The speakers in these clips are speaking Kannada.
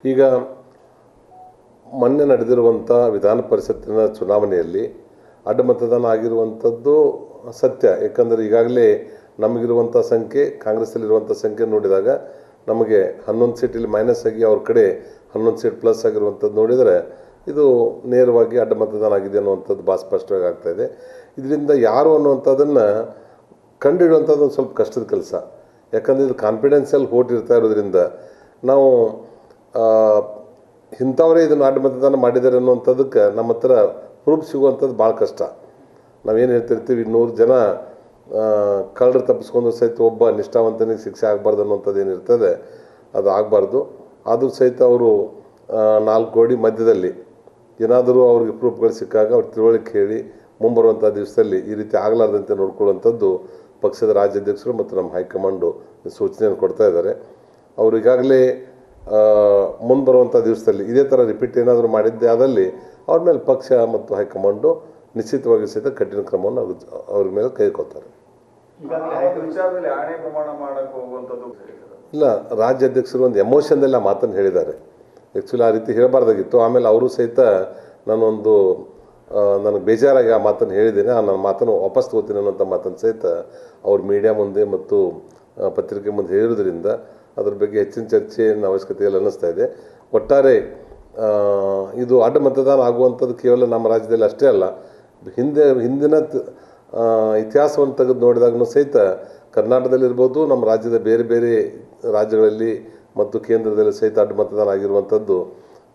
ಈಗ ಮೊನ್ನೆ ನಡೆದಿರುವಂಥ ವಿಧಾನ ಪರಿಷತ್ತಿನ ಚುನಾವಣೆಯಲ್ಲಿ ಅಡ್ಡಮತದಾನ ಆಗಿರುವಂಥದ್ದು ಸತ್ಯ. ಏಕೆಂದರೆ ಈಗಾಗಲೇ ನಮಗಿರುವಂಥ ಸಂಖ್ಯೆ, ಕಾಂಗ್ರೆಸ್ಸಲ್ಲಿರುವಂಥ ಸಂಖ್ಯೆ ನೋಡಿದಾಗ ನಮಗೆ 11 ಸೀಟಲ್ಲಿ ಮೈನಸ್ ಆಗಿ ಅವ್ರ ಕಡೆ 11 ಸೀಟ್ ಪ್ಲಸ್ ಆಗಿರುವಂಥದ್ದು ನೋಡಿದರೆ ಇದು ನೇರವಾಗಿ ಅಡ್ಡಮತದಾನ ಆಗಿದೆ ಅನ್ನುವಂಥದ್ದು ಭಾಳ ಸ್ಪಷ್ಟವಾಗಿ ಆಗ್ತಾಯಿದೆ. ಇದರಿಂದ ಯಾರು ಅನ್ನುವಂಥದ್ದನ್ನು ಕಂಡುಹಿಡುವಂಥದ್ದು ಒಂದು ಸ್ವಲ್ಪ ಕಷ್ಟದ ಕೆಲಸ. ಯಾಕಂದರೆ ಇದು ಕಾನ್ಫಿಡೆನ್ಷಿಯಲ್ ವೋಟ್ ಇರ್ತಾ ಇರೋದ್ರಿಂದ ನಾವು ಇಂಥವರೇ ಇದನ್ನು ಅಡ್ಡಮತದಾನ ಮಾಡಿದ್ದಾರೆ ಅನ್ನುವಂಥದ್ದಕ್ಕೆ ನಮ್ಮ ಹತ್ರ ಪ್ರೂಫ್ ಸಿಗುವಂಥದ್ದು ಭಾಳ ಕಷ್ಟ. ನಾವೇನು ಹೇಳ್ತಿರ್ತೀವಿ, 100 ಜನ ಕಳ್ಳರು ತಪ್ಪಿಸ್ಕೊಂಡು ಸಹಿತ ಒಬ್ಬ ನಿಷ್ಠಾವಂತನಿಗೆ ಶಿಕ್ಷೆ ಆಗಬಾರ್ದು ಅನ್ನುವಂಥದ್ದು ಏನಿರ್ತದೆ ಅದು ಆಗಬಾರ್ದು. ಆದರೂ ಸಹಿತ ಅವರು 4 ಗೋಡೆ ಮಧ್ಯದಲ್ಲಿ ಏನಾದರೂ ಅವ್ರಿಗೆ ಪ್ರೂಫ್ಗಳು ಸಿಕ್ಕಾಗ ಅವ್ರು ತಿಳುವಳಿಕೆ ಹೇಳಿ ಮುಂಬರುವಂಥ ದಿವಸದಲ್ಲಿ ಈ ರೀತಿ ಆಗಲಾರ್ದಂತೆ ನೋಡ್ಕೊಳ್ಳುವಂಥದ್ದು ಪಕ್ಷದ ರಾಜ್ಯಾಧ್ಯಕ್ಷರು ಮತ್ತು ನಮ್ಮ ಹೈಕಮಾಂಡು ಸೂಚನೆಯನ್ನು ಕೊಡ್ತಾ ಇದ್ದಾರೆ. ಅವರು ಈಗಾಗಲೇ ಮುಂದೆ ಬರುವಂಥ ದಿವಸದಲ್ಲಿ ಇದೇ ಥರ ರಿಪೀಟ್ ಏನಾದರೂ ಮಾಡಿದ್ದೆ ಆದಲ್ಲಿ ಅವ್ರ ಮೇಲೆ ಪಕ್ಷ ಮತ್ತು ಹೈಕಮಾಂಡು ನಿಶ್ಚಿತವಾಗಿ ಸಹಿತ ಕಠಿಣ ಕ್ರಮವನ್ನು ಅವ್ರ ಮೇಲೆ ಕೈಗೊಳ್ತಾರೆ. ಇಲ್ಲ, ರಾಜ್ಯಾಧ್ಯಕ್ಷರು ಒಂದು ಎಮೋಷನ್ದಲ್ಲಿ ಆ ಮಾತನ್ನು ಹೇಳಿದ್ದಾರೆ. ಆ್ಯಕ್ಚುಲಿ ಆ ರೀತಿ ಹೇಳಬಾರ್ದಾಗಿತ್ತು. ಆಮೇಲೆ ಅವರು ಸಹಿತ ನನಗೆ ಬೇಜಾರಾಗಿ ಆ ಮಾತನ್ನು ಹೇಳಿದ್ದೇನೆ, ನನ್ನ ಮಾತನ್ನು ವಾಪಸ್ ತಗೋತೀನಿ ಅನ್ನೋಂಥ ಮಾತನ್ನು ಸಹಿತ ಅವ್ರು ಮೀಡಿಯಾ ಮುಂದೆ ಮತ್ತು ಪತ್ರಿಕೆ ಮುಂದೆ ಹೇಳಿರೋದ್ರಿಂದ ಅದ್ರ ಬಗ್ಗೆ ಹೆಚ್ಚಿನ ಚರ್ಚೆಯನ್ನು ಅವಶ್ಯಕತೆಯಲ್ಲಿ ಅನ್ನಿಸ್ತಾ ಇದೆ. ಒಟ್ಟಾರೆ ಇದು ಅಡ್ಡಮತದಾನ ಆಗುವಂಥದ್ದು ಕೇವಲ ನಮ್ಮ ರಾಜ್ಯದಲ್ಲಿ ಅಷ್ಟೇ ಅಲ್ಲ, ಹಿಂದಿನ ಇತಿಹಾಸವನ್ನು ತೆಗೆದು ನೋಡಿದಾಗೂ ಸಹಿತ ಕರ್ನಾಟಕದಲ್ಲಿರ್ಬೋದು, ನಮ್ಮ ರಾಜ್ಯದ ಬೇರೆ ಬೇರೆ ರಾಜ್ಯಗಳಲ್ಲಿ ಮತ್ತು ಕೇಂದ್ರದಲ್ಲಿ ಸಹಿತ ಅಡ್ಡಮತದಾನ ಆಗಿರುವಂಥದ್ದು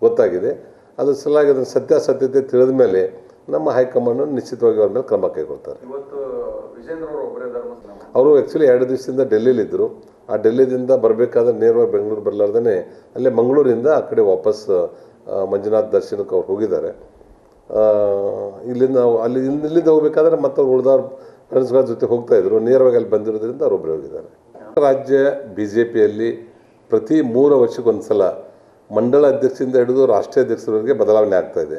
ಗೊತ್ತಾಗಿದೆ. ಅದ್ರ ಸಲುವಾಗಿ ಅದನ್ನು ಸತ್ಯಾಸತ್ಯತೆ ತಿಳಿದ ಮೇಲೆ ನಮ್ಮ ಹೈಕಮಾಂಡ್ ನಿಶ್ಚಿತವಾಗಿ ಅವ್ರ ಮೇಲೆ ಕ್ರಮ ಕೈಗೊಳ್ತಾರೆ. ಅವರು ಆ್ಯಕ್ಚುಲಿ 2 ದಿವಸದಿಂದ ಡೆಲ್ಲಿಲಿದ್ದರು. ಆ ಡೆಲ್ಲಿದಿಂದ ಬರಬೇಕಾದ್ರೆ ನೇರವಾಗಿ ಬೆಂಗಳೂರು ಬರಲಾರ್ದೇ ಅಲ್ಲೇ ಮಂಗಳೂರಿಂದ ಆ ಕಡೆ ವಾಪಸ್ ಮಂಜುನಾಥ್ ದರ್ಶನಕ್ಕೆ ಅವ್ರು ಹೋಗಿದ್ದಾರೆ. ಇಲ್ಲಿಂದ ಹೋಗಬೇಕಾದ್ರೆ ಮತ್ತು ಅವ್ರು ಉಳಿದವ್ರ ಫ್ರೆಂಡ್ಸ್ಗಳ ಜೊತೆ ಹೋಗ್ತಾಯಿದ್ರು. ನೇರವಾಗಿ ಅಲ್ಲಿ ಬಂದಿರೋದ್ರಿಂದ ಅವರೊಬ್ಬರೇ ಹೋಗಿದ್ದಾರೆ. ರಾಜ್ಯ BJPಯಲ್ಲಿ ಪ್ರತಿ 3 ವರ್ಷಕ್ಕೊಂದು ಸಲ ಮಂಡಳ ಅಧ್ಯಕ್ಷರಿಂದ ಹಿಡಿದು ರಾಷ್ಟ್ರೀಯ ಅಧ್ಯಕ್ಷರವರೆಗೆ ಬದಲಾವಣೆ ಆಗ್ತಾಯಿದೆ.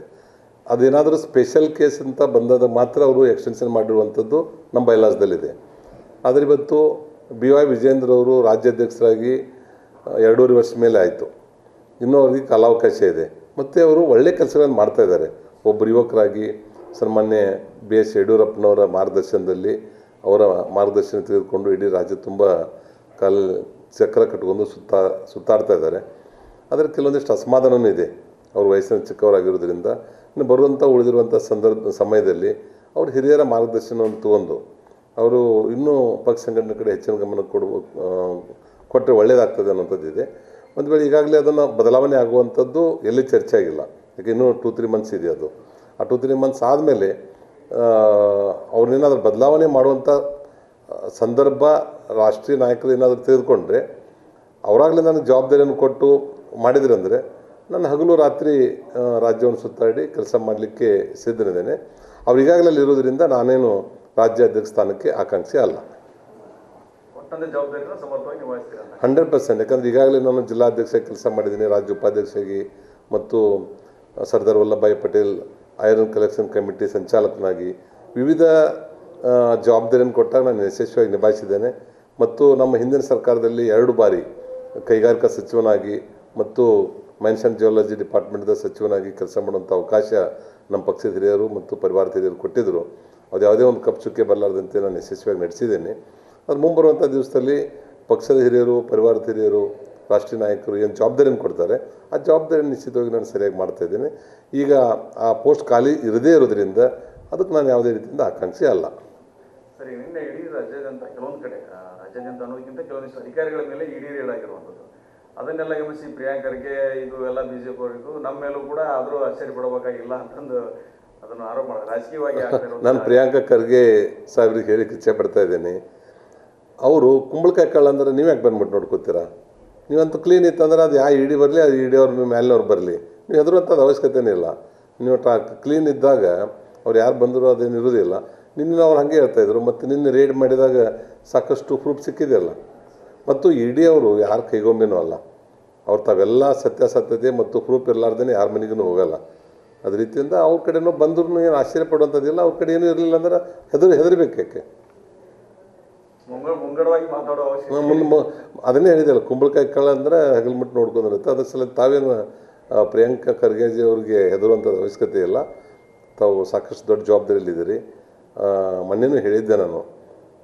ಅದೇನಾದರೂ ಸ್ಪೆಷಲ್ ಕೇಸ್ ಅಂತ ಬಂದಾಗ ಮಾತ್ರ ಅವರು ಎಕ್ಸ್ಟೆನ್ಷನ್ ಮಾಡಿರುವಂಥದ್ದು ನಮ್ಮ ಬೈಲಾಸ್ದಲ್ಲಿದೆ. ಆದರೆ ಇವತ್ತು BY ವಿಜೇಂದ್ರ ಅವರು ರಾಜ್ಯಾಧ್ಯಕ್ಷರಾಗಿ 2.5 ವರ್ಷ ಮೇಲೆ ಆಯಿತು. ಇನ್ನೂ ಅವ್ರಿಗೆ ಕಾಲಾವಕಾಶ ಇದೆ ಮತ್ತು ಅವರು ಒಳ್ಳೆಯ ಕೆಲಸಗಳನ್ನು ಮಾಡ್ತಾಯಿದ್ದಾರೆ. ಒಬ್ಬರು ಯುವಕರಾಗಿ ಸನ್ಮಾನ್ಯ BS ಯಡಿಯೂರಪ್ಪನವರ ಮಾರ್ಗದರ್ಶನದಲ್ಲಿ ಅವರ ಮಾರ್ಗದರ್ಶನ ತೆಗೆದುಕೊಂಡು ಇಡೀ ರಾಜ್ಯ ತುಂಬ ಚಕ್ರ ಕಟ್ಕೊಂಡು ಸುತ್ತಾಡ್ತಾ ಇದ್ದಾರೆ. ಆದರೆ ಕೆಲವೊಂದಿಷ್ಟು ಅಸಮಾಧಾನವೂ ಇದೆ. ಅವರು ವಯಸ್ಸಿನ ಚಿಕ್ಕವರಾಗಿರೋದ್ರಿಂದ ಇನ್ನು ಬರುವಂಥ ಉಳಿದಿರುವಂಥ ಸಮಯದಲ್ಲಿ ಅವರು ಹಿರಿಯರ ಮಾರ್ಗದರ್ಶನವನ್ನು ತಗೊಂಡು ಅವರು ಇನ್ನೂ ಪಕ್ಷ ಸಂಘಟನೆ ಕಡೆ ಹೆಚ್ಚಿನ ಗಮನ ಕೊಟ್ಟರೆ ಒಳ್ಳೆಯದಾಗ್ತದೆ ಅನ್ನೋಂಥದ್ದಿದೆ. ಒಂದು ವೇಳೆ ಈಗಾಗಲೇ ಅದನ್ನು ಬದಲಾವಣೆ ಆಗುವಂಥದ್ದು ಎಲ್ಲಿ ಚರ್ಚೆ ಆಗಿಲ್ಲ. ಯಾಕೆ ಇನ್ನೂ 2-3 ಮಂತ್ಸ್ ಇದೆ. ಅದು ಆ 2-3 ಮಂತ್ಸ್ ಆದಮೇಲೆ ಅವ್ರನ್ನೇನಾದರೂ ಬದಲಾವಣೆ ಮಾಡುವಂಥ ಸಂದರ್ಭ ರಾಷ್ಟ್ರೀಯ ನಾಯಕರು ಏನಾದರೂ ತೆಗೆದುಕೊಂಡ್ರೆ ಅವರಾಗಲೇ ನನಗೆ ಜವಾಬ್ದಾರಿಯನ್ನು ಕೊಟ್ಟು ಮಾಡಿದ್ರಂದರೆ ನಾನು ಹಗಲು ರಾತ್ರಿ ರಾಜ್ಯವನ್ನು ಸುತ್ತಾಡಿ ಕೆಲಸ ಮಾಡಲಿಕ್ಕೆ ಸಿದ್ಧನಿದ್ದೇನೆ. ಅವ್ರು ಈಗಾಗಲೇ ಇರೋದ್ರಿಂದ ನಾನೇನು ರಾಜ್ಯಾಧ್ಯಕ್ಷ ಸ್ಥಾನಕ್ಕೆ ಆಕಾಂಕ್ಷಿ ಅಲ್ಲ. 100%. ಯಾಕಂದರೆ ಈಗಾಗಲೇ ನಾನು ಜಿಲ್ಲಾಧ್ಯಕ್ಷ ಕೆಲಸ ಮಾಡಿದ್ದೀನಿ, ರಾಜ್ಯ ಉಪಾಧ್ಯಕ್ಷರಾಗಿ ಮತ್ತು Sardar Vallabhbhai Patel iron collection committee ಸಂಚಾಲಕನಾಗಿ ವಿವಿಧ ಜವಾಬ್ದಾರಿಯನ್ನು ಕೊಟ್ಟಾಗ ನಾನು ಯಶಸ್ವಿಯಾಗಿ ನಿಭಾಯಿಸಿದ್ದೇನೆ. ಮತ್ತು ನಮ್ಮ ಹಿಂದಿನ ಸರ್ಕಾರದಲ್ಲಿ 2 ಬಾರಿ ಕೈಗಾರಿಕಾ ಸಚಿವನಾಗಿ ಮತ್ತು ಮೈನ್ಸ್ ಆ್ಯಂಡ್ ಜಿಯೋಲಜಿ ಡಿಪಾರ್ಟ್ಮೆಂಟ್ದ ಸಚಿವನಾಗಿ ಕೆಲಸ ಮಾಡುವಂಥ ಅವಕಾಶ ನಮ್ಮ ಪಕ್ಷದ ಹಿರಿಯರು ಮತ್ತು ಪರಿವಾರದ ಹಿರಿಯರು ಕೊಟ್ಟಿದ್ದರು. ಅದು ಯಾವುದೇ ಒಂದು ಕಪ್ಚುಕ್ಕೆ ಬರಲಾರ್ದಂತೆ ನಾನು ಯಶಸ್ವಿಯಾಗಿ ನಡೆಸಿದ್ದೇನೆ. ಅದು ಮುಂಬರುವಂಥ ದಿವಸದಲ್ಲಿ ಪಕ್ಷದ ಹಿರಿಯರು, ಪರಿವಾರದ ಹಿರಿಯರು, ರಾಷ್ಟ್ರೀಯ ನಾಯಕರು ಏನು ಜವಾಬ್ದಾರಿಯನ್ನು ಕೊಡ್ತಾರೆ ಆ ಜವಾಬ್ದಾರಿಯನ್ನು ನಿಶ್ಚಿತವಾಗಿ ನಾನು ಸರಿಯಾಗಿ ಮಾಡ್ತಾಯಿದ್ದೇನೆ. ಈಗ ಆ ಪೋಸ್ಟ್ ಖಾಲಿ ಇರದೇ ಇರೋದ್ರಿಂದ ಅದಕ್ಕೆ ನಾನು ಯಾವುದೇ ರೀತಿಯಿಂದ ಆಕಾಂಕ್ಷಿ ಅಲ್ಲ. ಸರಿ, ನಿನ್ನೆ ಇಡೀ ರಾಜ್ಯಾದ್ಯಂತ ಕೆಲವೊಂದು ಕಡೆ ರಾಜ್ಯಾದ್ಯಂತ ಅನ್ನೋದಕ್ಕಿಂತ ಕೆಲವೊಂದಿಷ್ಟು ಅಧಿಕಾರಿಗಳ ಮೇಲೆ ಈಡೇರಿಗಳಾಗಿರುವಂಥದ್ದು ಅದನ್ನೆಲ್ಲ ಗಮನಿಸಿ ಪ್ರಿಯಾಂಕರ್ಗೆ ಇದು ಎಲ್ಲ BJP ಅವರಿಗೂ ನಮ್ಮ ಮೇಲೂ ಕೂಡ ಆದರೂ ಆಶ್ಚರ್ಯ ಪಡಬೇಕಾಗಿಲ್ಲ ಅಂತಂದು ಅದನ್ನು ಆರೋಪ ಮಾಡೋದು ರಾಜಕೀಯವಾಗಿ. ನಾನು ಪ್ರಿಯಾಂಕಾ ಖರ್ಗೆ ಸಾಹೇಬ್ರಿಗೆ ಹೇಳಿಕ್ಕೆ ಇಚ್ಛೆ ಪಡ್ತಾ ಇದ್ದೇನೆ. ಅವರು ಕುಂಬಳಕಾಯಿ ಕಳ್ಳ ಅಂದ್ರೆ ನೀವು ಯಾಕೆ ಬಂದ್ಬಿಟ್ಟು ನೋಡ್ಕೋತೀರಾ? ನೀವಂತೂ ಕ್ಲೀನ್ ಇತ್ತಂದ್ರೆ ಅದು ಯಾವ ಇಡಿ ಬರಲಿ, ಅದು ಇಡಿ ಅವ್ರ ಮೇಲಿನವ್ರು ಬರಲಿ, ನೀವು ಹೆದರುವಂಥದ್ದು ಅವಶ್ಯಕತೆನೇ ಇಲ್ಲ. ನೀವು ಕ್ಲೀನ್ ಇದ್ದಾಗ ಅವ್ರು ಯಾರು ಬಂದರೂ ಅದೇನು ಇರೋದಿಲ್ಲ. ನಿನ್ನೆ ಅವ್ರು ಹಾಗೆ ಹೇಳ್ತಾಯಿದ್ರು. ಮತ್ತು ನಿನ್ನೆ ರೇಡ್ ಮಾಡಿದಾಗ ಸಾಕಷ್ಟು ಪ್ರೂಫ್ ಸಿಕ್ಕಿದೆಯಲ್ಲ. ಮತ್ತು ಇಡಿ ಅವರು ಯಾರ ಕೈಗೊಂಬೆನೂ ಅಲ್ಲ. ಅವ್ರು ತಾವೆಲ್ಲ ಸತ್ಯಾಸತ್ಯತೆ ಮತ್ತು ಪ್ರೂಫ್ ಇರಲಾರ್ದೇ ಯಾರ ಮನೆಗೂ ಹೋಗಲ್ಲ. ಅದ ರೀತಿಯಿಂದ ಅವ್ರ ಕಡೆನೂ ಬಂದ್ರೂ ಏನು ಆಶ್ಚರ್ಯ ಪಡುವಂಥದ್ದಿಲ್ಲ. ಅವ್ರ ಕಡೆ ಏನೂ ಇರಲಿಲ್ಲ ಅಂದ್ರೆ ಹೆದರ್ಬೇಕು. ಯಾಕೆ ಮುಂಗಡವಾಗಿ ಮಾತಾಡೋ ಅವಶ್ಯಕತೆ ಮುಂದೆ ಅದನ್ನೇ ಹೇಳಿದೆಲ್ಲ, ಕುಂಬಳಕಾಯಿ ಕಳ್ಳ ಅಂದರೆ ಹೆಗಲ್ಮುಟ್ಟು ನೋಡ್ಕೊಂಡಿರುತ್ತೆ. ಅದ್ರ ಸಲ ತಾವೇನು ಪ್ರಿಯಾಂಕಾ ಖರ್ಗೆಜಿ ಅವ್ರಿಗೆ ಹೆದರುವಂಥದ್ದು ಅವಶ್ಯಕತೆ ಇಲ್ಲ. ತಾವು ಸಾಕಷ್ಟು ದೊಡ್ಡ ಜವಾಬ್ದಾರಿಯಲ್ಲಿದ್ದೀರಿ. ಮೊನ್ನೆನೂ ಹೇಳಿದ್ದೆ ನಾನು,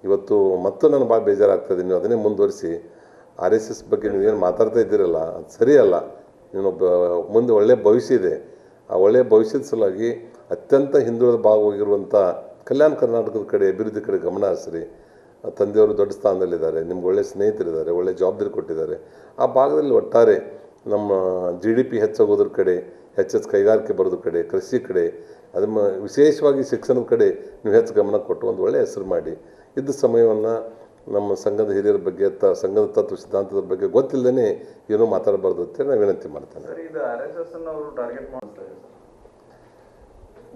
ಇವತ್ತು ಮತ್ತು ನಾನು ಭಾಳ ಬೇಜಾರಾಗ್ತದೆ. ನೀವು ಅದನ್ನೇ ಮುಂದುವರಿಸಿ RSS ಬಗ್ಗೆ ನೀವೇನು ಮಾತಾಡ್ತಾ ಇದ್ದೀರಲ್ಲ, ಅದು ಸರಿಯಲ್ಲ. ನೀನೊಬ್ಬ ಮುಂದೆ ಒಳ್ಳೆಯ ಭವಿಷ್ಯ ಇದೆ. ಆ ಒಳ್ಳೆಯ ಭವಿಷ್ಯದ ಸಲುವಾಗಿ ಅತ್ಯಂತ ಹಿಂದುಳಿದ ಭಾಗವಾಗಿರುವಂಥ ಕಲ್ಯಾಣ ಕರ್ನಾಟಕದ ಕಡೆ, ಅಭಿವೃದ್ಧಿ ಕಡೆ ಗಮನ ಹರಿಸ್ರಿ. ತಂದೆಯವರು ದೊಡ್ಡ ಸ್ಥಾನದಲ್ಲಿದ್ದಾರೆ, ನಿಮ್ಗೆ ಒಳ್ಳೆಯ ಸ್ನೇಹಿತರಿದ್ದಾರೆ, ಒಳ್ಳೆಯ ಜವಾಬ್ದಾರಿ ಕೊಟ್ಟಿದ್ದಾರೆ. ಆ ಭಾಗದಲ್ಲಿ ಒಟ್ಟಾರೆ ನಮ್ಮ GDP ಹೆಚ್ಚಾಗೋದ್ರ ಕಡೆ, ಹೆಚ್ಚೆಚ್ಚು ಕೈಗಾರಿಕೆ ಬರೋದ್ರ ಕಡೆ, ಕೃಷಿ ಕಡೆ, ಅದನ್ನು ವಿಶೇಷವಾಗಿ ಶಿಕ್ಷಣದ ಕಡೆ ನೀವು ಹೆಚ್ಚು ಗಮನ ಕೊಟ್ಟು ಒಂದು ಒಳ್ಳೆಯ ಹೆಸರು ಮಾಡಿ. ಇದ್ದ ಸಮಯವನ್ನು ನಮ್ಮ ಸಂಘದ ಹಿರಿಯರ ಬಗ್ಗೆ, ಸಂಘದ ತತ್ವ ಸಿದ್ಧಾಂತದ ಬಗ್ಗೆ ಗೊತ್ತಿಲ್ಲದೇ ಏನೂ ಮಾತಾಡಬಾರ್ದು ಅಂತೇಳಿ ನಾನು ವಿನಂತಿ ಮಾಡ್ತೇನೆ. ಇದು RSS ಅನ್ನು ಅವರು ಟಾರ್ಗೆಟ್ ಮಾಡ್ತಾರೆ ಸರ್.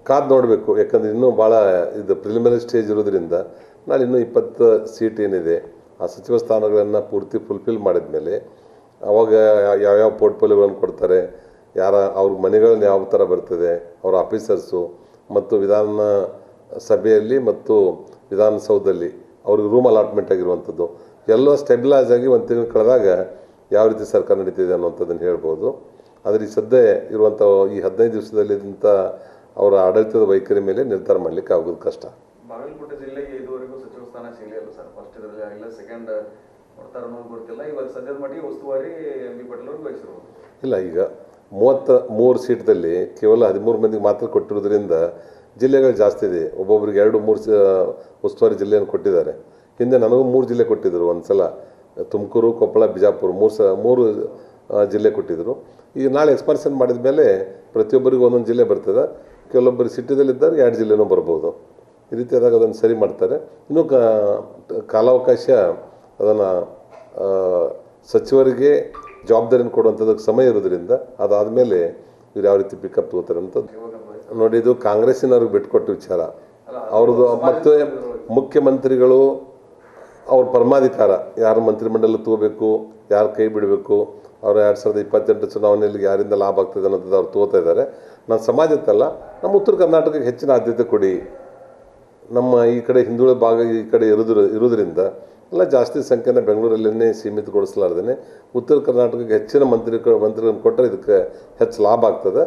ಕಾದು ನೋಡಬೇಕು, ಯಾಕಂದರೆ ಇನ್ನೂ ಭಾಳ ಇದು ಪ್ರಿಲಿಮಿನರಿ ಸ್ಟೇಜ್ ಇರೋದ್ರಿಂದ ನಾಳೆ ಇನ್ನೂ 20 ಸೀಟ್ ಏನಿದೆ ಆ ಸಚಿವ ಸ್ಥಾನಗಳನ್ನು ಪೂರ್ತಿ ಫುಲ್ಫಿಲ್ ಮಾಡಿದ ಮೇಲೆ ಅವಾಗ ಯಾವ್ಯಾವ ಪೋರ್ಟ್ಫೋಲಿಯೋಗಳನ್ನು ಕೊಡ್ತಾರೆ, ಅವ್ರ ಮನೆಗಳನ್ನ ಯಾವ ಥರ ಬರ್ತದೆ, ಅವರ ಆಫೀಸರ್ಸು ಮತ್ತು ವಿಧಾನ ಸಭೆಯಲ್ಲಿ ಮತ್ತು ವಿಧಾನಸೌಧದಲ್ಲಿ ಅವ್ರಿಗೆ ರೂಮ್ ಅಲಾಟ್ಮೆಂಟ್ ಆಗಿರುವಂಥದ್ದು ಎಲ್ಲ ಸ್ಟೆಬಿಲೈಸ್ ಆಗಿ ಒಂದು ತಿಂಗಳು ಕಳೆದಾಗ ಯಾವ ರೀತಿ ಸರ್ಕಾರ ನಡೀತಿದೆ ಅನ್ನುವಂಥದ್ದನ್ನು ಹೇಳ್ಬೋದು. ಆದರೆ ಈ ಸದ್ಯ ಇರುವಂಥ ಈ 15 ದಿವಸದಲ್ಲಿದ್ದಂಥ ಅವರ ಆಡಳಿತದ ವೈಖರಿ ಮೇಲೆ ನಿರ್ಧಾರ ಮಾಡಲಿಕ್ಕೆ ಆಗೋದು ಕಷ್ಟ. ಬಾಗಲಕೋಟೆ ಜಿಲ್ಲೆಗೆ ಇದುವರೆಗೂ ಸಚಿವ ಸ್ಥಾನ ಸಿಗಲಿಲ್ಲ ಸರ್. ಫಸ್ಟ್ ಇದರಲ್ಲಿ ಇಲ್ಲ, ಸೆಕೆಂಡ್ ನೋಡ್ತಾರೋ ಗೊತ್ತಿಲ್ಲ. ಇವಾಗ ಸದ್ಯದ ಮಟ್ಟಿಗೆ ಉಸ್ತುವಾರಿ MB ಪಾಟೀಲ್ ಅವ್ರಿಗೆ ವಹಿಸಿರ್ಬೋದು. ಇಲ್ಲ, ಈಗ 33 ಸೀಟ್ದಲ್ಲಿ ಕೇವಲ 13 ಮಂದಿಗೆ ಮಾತ್ರ ಕೊಟ್ಟಿರೋದ್ರಿಂದ ಜಿಲ್ಲೆಗಳು ಜಾಸ್ತಿ ಇದೆ. ಒಬ್ಬೊಬ್ರಿಗೆ 2-3 ಉಸ್ತುವಾರಿ ಜಿಲ್ಲೆಯನ್ನು ಕೊಟ್ಟಿದ್ದಾರೆ. ಹಿಂದೆ ನನಗೂ 3 ಜಿಲ್ಲೆ ಕೊಟ್ಟಿದ್ದರು. ಒಂದು ಸಲ ತುಮಕೂರು, ಕೊಪ್ಪಳ, ಬಿಜಾಪುರ 3 ಜಿಲ್ಲೆ ಕೊಟ್ಟಿದ್ದರು. ಈಗ ನಾಳೆ ಎಕ್ಸ್ಪಾನ್ಷನ್ ಮಾಡಿದ ಮೇಲೆ ಪ್ರತಿಯೊಬ್ಬರಿಗೂ ಒಂದೊಂದು ಜಿಲ್ಲೆ ಬರ್ತದೆ. ಕೆಲವೊಬ್ಬರು ಸಿಟಿದಲ್ಲಿದ್ದರೆ 2 ಜಿಲ್ಲೆನೂ ಬರ್ಬೋದು. ಈ ರೀತಿ ಆದಾಗ ಅದನ್ನು ಸರಿ ಮಾಡ್ತಾರೆ. ಇನ್ನೂ ಕಾಲಾವಕಾಶ ಅದನ್ನು ಸಚಿವರಿಗೆ ಜವಾಬ್ದಾರಿಯನ್ನು ಕೊಡುವಂಥದ್ದಕ್ಕೆ ಸಮಯ ಇರೋದ್ರಿಂದ ಅದಾದಮೇಲೆ ಇವ್ರು ಯಾವ ರೀತಿ ಪಿಕಪ್ ತಗೋತಾರೆ ಅಂತ ನೋಡಿ. ಇದು ಕಾಂಗ್ರೆಸ್ಸಿನವ್ರಿಗೆ ಬಿಟ್ಟುಕೊಟ್ಟ ವಿಚಾರ ಅವ್ರದ್ದು. ಮತ್ತು ಮುಖ್ಯಮಂತ್ರಿಗಳು ಅವ್ರ ಪರಮಾಧಿಕಾರ, ಯಾರು ಮಂತ್ರಿಮಂಡಲ ತಗೋಬೇಕು, ಯಾರು ಕೈ ಬಿಡಬೇಕು, ಅವರು 2028 ಚುನಾವಣೆಯಲ್ಲಿ ಯಾರಿಂದ ಲಾಭ ಆಗ್ತದೆ ಅನ್ನೋದು ಅವ್ರು ತಗೋತಾ ಇದ್ದಾರೆ. ನಾನು ಸಮಾಜತ್ತಲ್ಲ, ನಮ್ಮ ಉತ್ತರ ಕರ್ನಾಟಕಕ್ಕೆ ಹೆಚ್ಚಿನ ಆದ್ಯತೆ ಕೊಡಿ. ನಮ್ಮ ಈ ಕಡೆ ಹಿಂದುಳಿದ ಭಾಗ ಈ ಕಡೆ ಇರೋದ್ರಿಂದ ಎಲ್ಲ ಜಾಸ್ತಿ ಸಂಖ್ಯೆನ ಬೆಂಗಳೂರಲ್ಲೇ ಸೀಮಿತಗೊಳಿಸಲಾರ್ದೇ ಉತ್ತರ ಕರ್ನಾಟಕಕ್ಕೆ ಹೆಚ್ಚಿನ ಮಂತ್ರಿಗಳನ್ನು ಕೊಟ್ಟರೆ ಇದಕ್ಕೆ ಹೆಚ್ಚು ಲಾಭ ಆಗ್ತದೆ.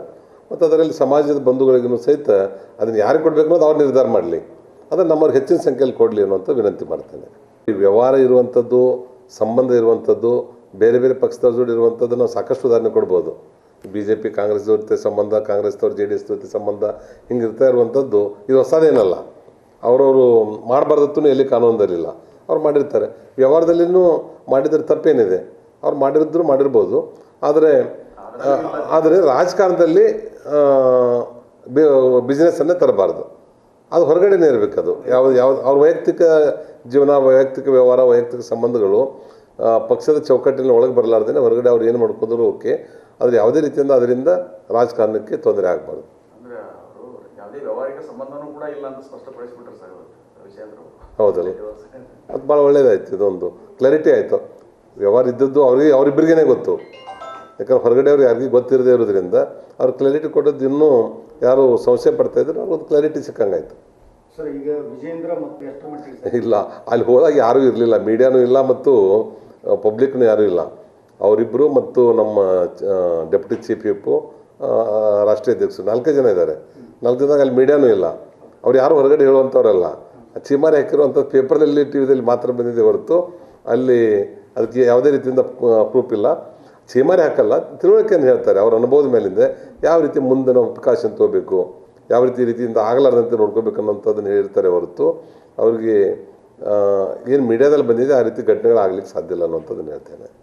ಮತ್ತು ಅದರಲ್ಲಿ ಸಮಾಜದ ಬಂಧುಗಳಿಗೂ ಸಹಿತ ಅದನ್ನು ಯಾರಿಗೆ ಕೊಡಬೇಕು ಅನ್ನೋದು ಅವ್ರು ನಿರ್ಧಾರ ಮಾಡಲಿ. ಅದನ್ನು ನಮ್ಮವ್ರಿಗೆ ಹೆಚ್ಚಿನ ಸಂಖ್ಯೆಯಲ್ಲಿ ಕೊಡಲಿ ಅನ್ನುವಂಥ ವಿನಂತಿ ಮಾಡ್ತೇನೆ. ಈ ವ್ಯವಹಾರ ಇರುವಂಥದ್ದು, ಸಂಬಂಧ ಇರುವಂಥದ್ದು, ಬೇರೆ ಬೇರೆ ಪಕ್ಷದವ್ರ ಜೋಡಿ ಇರುವಂಥದ್ದು ನಾವು ಸಾಕಷ್ಟು ಉದಾಹರಣೆ ಕೊಡ್ಬೋದು. BJP ಕಾಂಗ್ರೆಸ್ ಜೊತೆ ಸಂಬಂಧ, ಕಾಂಗ್ರೆಸ್ದವ್ರು JDS ಜೊತೆ ಸಂಬಂಧ, ಹಿಂಗೆ ಇರ್ತಾ ಇರುವಂಥದ್ದು ಇದು ಹೊಸದೇನಲ್ಲ. ಅವರವರು ಮಾಡಬಾರ್ದತ್ತೂ ಎಲ್ಲಿ ಕಾನೂನದಲ್ಲಿಲ್ಲ, ಅವ್ರು ಮಾಡಿರ್ತಾರೆ. ವ್ಯವಹಾರದಲ್ಲಿನೂ ಮಾಡಿದ್ರೆ ತಪ್ಪೇನಿದೆ, ಅವ್ರು ಮಾಡಿರ್ಬೋದು. ಆದರೆ ರಾಜಕಾರಣದಲ್ಲಿ ಬಿಸ್ನೆಸ್ಸನ್ನೇ ತರಬಾರ್ದು. ಅದು ಹೊರಗಡೆನೇ ಇರಬೇಕು. ಅದು ಯಾವ್ದು ಅವ್ರ ವೈಯಕ್ತಿಕ ಜೀವನ, ವೈಯಕ್ತಿಕ ವ್ಯವಹಾರ, ವೈಯಕ್ತಿಕ ಸಂಬಂಧಗಳು ಪಕ್ಷದ ಚೌಕಟ್ಟಿನ ಒಳಗೆ ಬರಲಾರ್ದೇ ಹೊರಗಡೆ ಅವ್ರು ಏನು ಮಾಡ್ಕೊಂಡ್ರು ಓಕೆ. ಆದರೆ ಯಾವುದೇ ರೀತಿಯಿಂದ ಅದರಿಂದ ರಾಜಕಾರಣಕ್ಕೆ ತೊಂದರೆ ಆಗಬಾರ್ದು. ಅಂದರೆ ಅವರು ಯಾವುದೇ ವ್ಯವಹಾರಿಕ ಸಂಬಂಧನೂ ಕೂಡ ಇಲ್ಲ ಅಂತ ಸ್ಪಷ್ಟಪಡಿಸ್ಬಿಟ್ರೆ ಸರ್ ವಿಷಯ. ಹೌದಲ್ಲ, ಅದು ಭಾಳ ಒಳ್ಳೇದಾಯ್ತು. ಇದೊಂದು ಕ್ಲಾರಿಟಿ ಆಯಿತು. ವ್ಯವಹಾರ ಇದ್ದದ್ದು ಅವರಿಬ್ಬರಿಗೇ ಗೊತ್ತು. ಯಾಕಂದ್ರೆ ಹೊರಗಡೆ ಅವ್ರು ಯಾರಿಗೂ ಗೊತ್ತಿರದೇ ಇರೋದ್ರಿಂದ ಅವ್ರು ಕ್ಲಾರಿಟಿ ಕೊಟ್ಟದ್ದು ಇನ್ನೂ ಯಾರು ಸಂಶಯ ಪಡ್ತಾ ಇದ್ರು, ಅವ್ರದ್ದು ಕ್ಲಾರಿಟಿ ಸಿಕ್ಕಂಗಾಯ್ತು. ಸರ್, ಈಗ ವಿಜೇಂದ್ರ ಮತ್ತು ಇಲ್ಲ, ಅಲ್ಲಿ ಹೋದಾಗ ಯಾರೂ ಇರಲಿಲ್ಲ, ಮೀಡಿಯಾನೂ ಇಲ್ಲ ಮತ್ತು ಪಬ್ಲಿಕ್ನೂ ಯಾರೂ ಇಲ್ಲ. ಅವರಿಬ್ಬರು ಮತ್ತು ನಮ್ಮ ಡೆಪ್ಯೂಟಿ ಚೀಫ್ ವಿಪ್, ರಾಷ್ಟ್ರೀಯ ಅಧ್ಯಕ್ಷರು 4 ಜನ ಇದ್ದಾರೆ. 4 ಜನದಾಗ ಅಲ್ಲಿ ಮೀಡಿಯಾನೂ ಇಲ್ಲ. ಅವ್ರು ಯಾರು ಹೊರಗಡೆ ಹೇಳುವಂಥವ್ರಲ್ಲ. ಚೀಮಾರಿ ಹಾಕಿರುವಂಥ ಪೇಪರ್ನಲ್ಲಿ, ಟಿವಿದಲ್ಲಿ ಮಾತ್ರ ಬಂದಿದೆ ಹೊರತು ಅಲ್ಲಿ ಅದಕ್ಕೆ ಯಾವುದೇ ರೀತಿಯಿಂದ ಪ್ರೂಫ್ ಇಲ್ಲ. ಚೀಮಾರಿ ಹಾಕಲ್ಲ, ತಿಳುವಳಿಕೆಯನ್ನು ಹೇಳ್ತಾರೆ ಅವ್ರ ಅನುಭವದ ಮೇಲಿಂದ ಯಾವ ರೀತಿ ಮುಂದೆ ನಾವು ಪ್ರಿಕಾಷನ್ ತೊಗೋಬೇಕು, ಯಾವ ರೀತಿಯಿಂದ ಆಗಲಾರ್ದಂತೆ ನೋಡ್ಕೋಬೇಕು ಅನ್ನೋಂಥದ್ದನ್ನು ಹೇಳಿರ್ತಾರೆ ಹೊರತು ಅವ್ರಿಗೆ ಏನು ಮೀಡಿಯಾದಲ್ಲಿ ಬಂದಿದೆ ಆ ರೀತಿ ಘಟನೆಗಳಾಗಲಿಕ್ಕೆ ಸಾಧ್ಯ ಇಲ್ಲ ಅನ್ನೋಂಥದ್ದನ್ನು ಹೇಳ್ತೇನೆ.